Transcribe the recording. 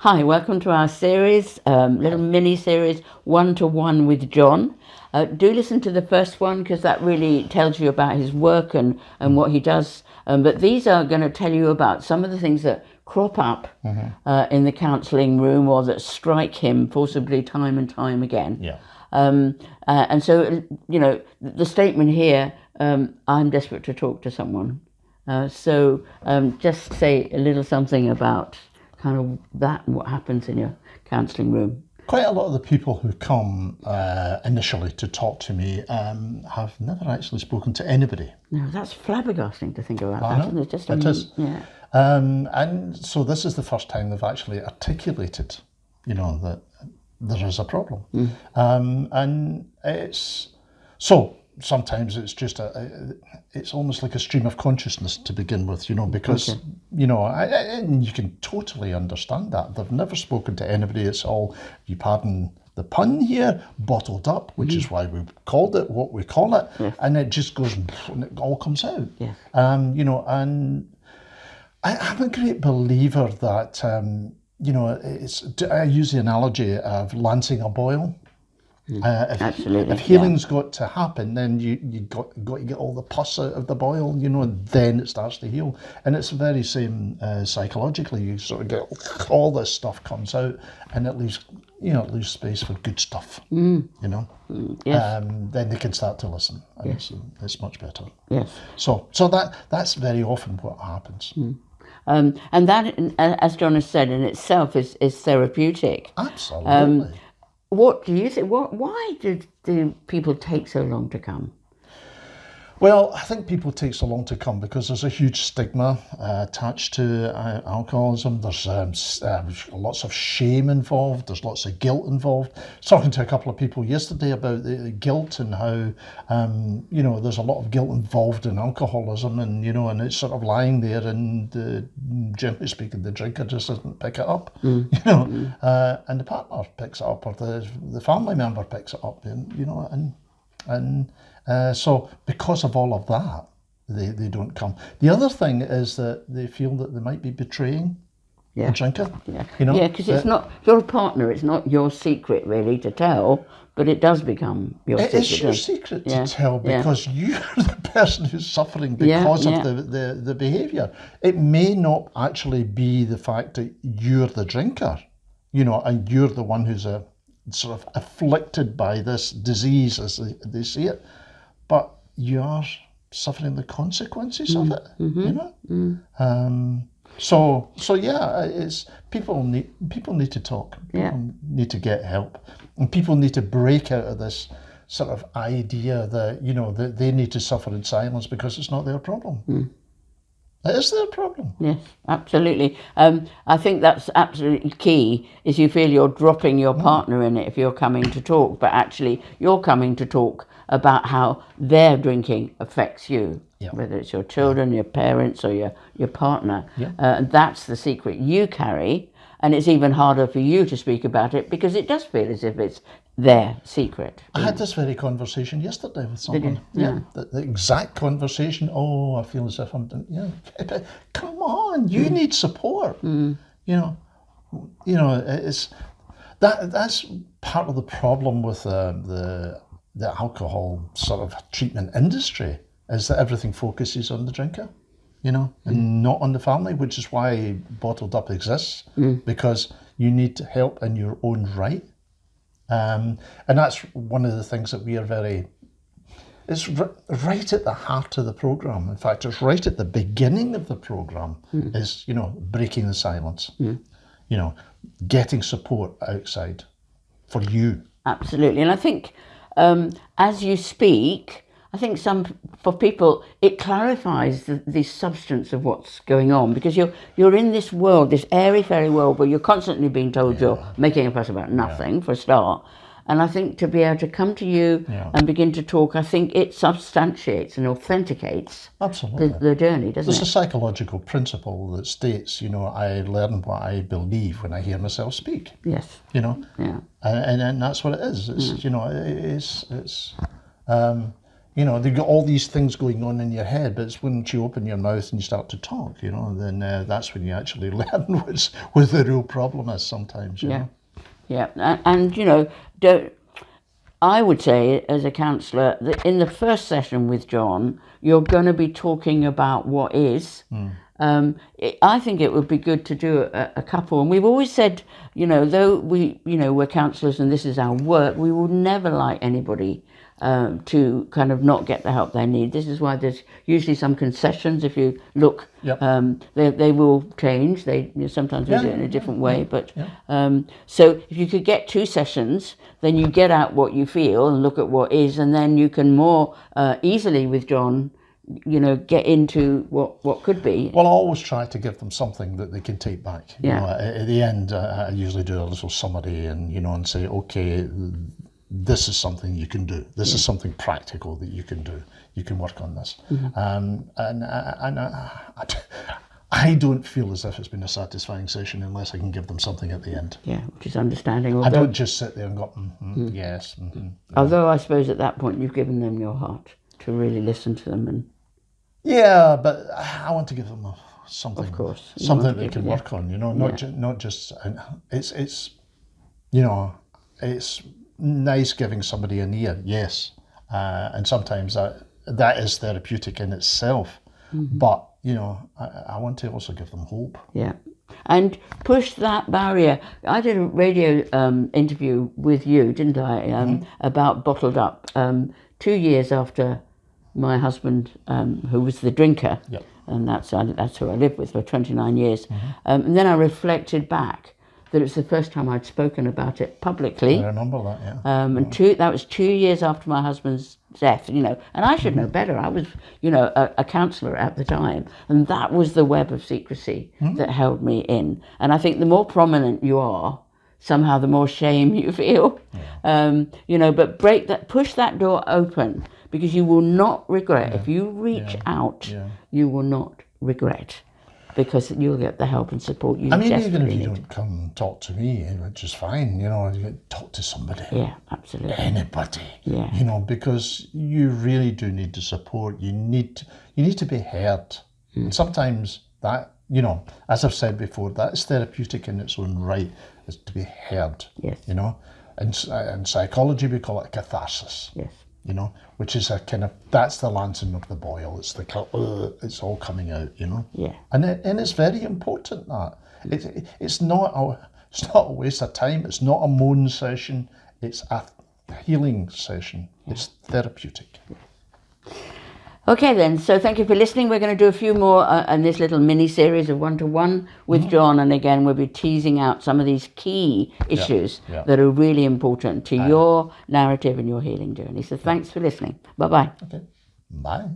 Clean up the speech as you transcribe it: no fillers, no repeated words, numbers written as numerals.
Hi, welcome to our series, little mini series, One to One with John. Do listen to the first one because that really tells you about his work and what he does. But these are going to tell you about some of the things that crop up in the counselling room or that strike him forcibly time and time again. Yeah. And so, the statement here, I'm desperate to talk to someone. So just say a little something about kind of that and what happens in your counselling room. Quite a lot of the people who come initially to talk to me have never actually spoken to anybody. No, that's flabbergasting to think about. I That, know, isn't it? Just it is. Yeah. And so this is the first time they've actually articulated, that there is a problem. And it's so sometimes it's just it's almost like a stream of consciousness to begin with, because and you can totally understand that they've never spoken to anybody. It's all, you pardon the pun here, bottled up, which is why we called it what we call it. Yes. And it just goes and it all comes out. Yes. And I'm a great believer that I use the analogy of lancing a boil. Absolutely. If healing's got to happen, then you got to get all the pus out of the boil, and then it starts to heal. And it's the very same psychologically. You sort of get all this stuff comes out, and it leaves space for good stuff. Yes. Then they can start to listen, and Yes. it's much better. Yes. So that's very often what happens. And that, as John has said, in itself is therapeutic. Absolutely. What do you think? Why do people take so long to come? Well, I think people take so long to come because there's a huge stigma attached to alcoholism. There's lots of shame involved. There's lots of guilt involved. I was talking to a couple of people yesterday about the guilt and how, there's a lot of guilt involved in alcoholism, and and it's sort of lying there, and generally speaking, the drinker just doesn't pick it up, and the partner picks it up, or the family member picks it up, and so because of all of that, they don't come. The other thing is that they feel that they might be betraying the drinker. Yeah, because it's not your partner. It's not your secret really to tell, but it does become your secret. It's your secret to tell because you're the person who's suffering because of the behaviour. It may not actually be the fact that you're the drinker, and you're the one who's sort of afflicted by this disease as they see it. But you are suffering the consequences of it, it's people need to talk. People need to get help, and people need to break out of this sort of idea that that they need to suffer in silence because it's not their problem. It is their problem. Yes, absolutely. I think that's absolutely key, is you feel you're dropping your partner in it if you're coming to talk, but actually you're coming to talk about how their drinking affects you, whether it's your children, your parents, or your partner. That's the secret you carry, and it's even harder for you to speak about it because it does feel as if it's their secret. I had this very conversation yesterday with someone. The exact conversation. Oh, I feel as if I'm doing. But come on, you need support. It's that's part of the problem with the alcohol sort of treatment industry, is that everything focuses on the drinker, and not on the family, which is why Bottled Up exists, because you need help in your own right. And that's one of the things that we are it's right at the heart of the programme. In fact, it's right at the beginning of the programme, is, breaking the silence, getting support outside for you. Absolutely. And I think as you speak, I think for people it clarifies the substance of what's going on, because you're in this world, this airy-fairy world where you're constantly being told you're making a fuss about nothing for a start. And I think to be able to come to you and begin to talk, I think it substantiates and authenticates the journey, doesn't it? There's a psychological principle that states, I learn what I believe when I hear myself speak. Yes. And that's what it is. It's You know, they've got all these things going on in your head, but it's when you open your mouth and you start to talk, you know, then that's when you actually learn what the real problem is sometimes, you know. Yeah, and you know, I would say as a counsellor that in the first session with John, you're going to be talking about what is. I think it would be good to do a couple, and we've always said, you know, though we're counsellors and this is our work, we will never like anybody to kind of not get the help they need. This is why there's usually some concessions. If you look, they will change. Sometimes we do it in a different way. But so if you could get 2 sessions, then you get out what you feel and look at what is, and then you can more easily with John, you know, get into what could be. Well, I always try to give them something that they can take back. You know, at the end, I usually do a little summary and, you know, and say, okay, this is something you can do. This is something practical that you can do. You can work on this. I don't feel as if it's been a satisfying session unless I can give them something at the end. Yeah, which is understanding. I don't just sit there and go, yes. Although I suppose at that point you've given them your heart to really listen to them and. Yeah, but I want to give them something. Of course, something they can work on. You know, not just. It's you know, it's nice giving somebody an ear, yes, and sometimes that is therapeutic in itself. But you know, I want to also give them hope. Yeah, and push that barrier. I did a radio interview with you, didn't I? About bottled up. 2 years after my husband, who was the drinker, and that's who I lived with for 29 years. And then I reflected back that it's the first time I'd spoken about it publicly. I remember that, yeah. And that was 2 years after my husband's death, you know, and I should know better. I was, you know, a counsellor at the time, and that was the web of secrecy that held me in. And I think the more prominent you are, somehow the more shame you feel, you know, but push that door open, because you will not regret. If you reach out, you will not regret, because you'll get the help and support you desperately need. Even if you don't come talk to me, which is fine, you know, you talk to somebody. Yeah, absolutely. Anybody. Yeah. You know, because you really do need the support. You need to be heard. And sometimes that, you know, as I've said before, that is therapeutic in its own right, is to be heard. Yes. You know, and in psychology we call it catharsis. Yes. You know, which is a kind of, that's the lancing of the boil. It's it's all coming out, you know. Yeah. And it's very important that it's not a waste of time. It's not a moan session. It's a healing session. It's therapeutic. Okay then, so thank you for listening. We're going to do a few more in this little mini-series of one-to-one with John, and again we'll be teasing out some of these key issues that are really important to your narrative and your healing journey. So thanks for listening. Bye-bye. Okay. Bye.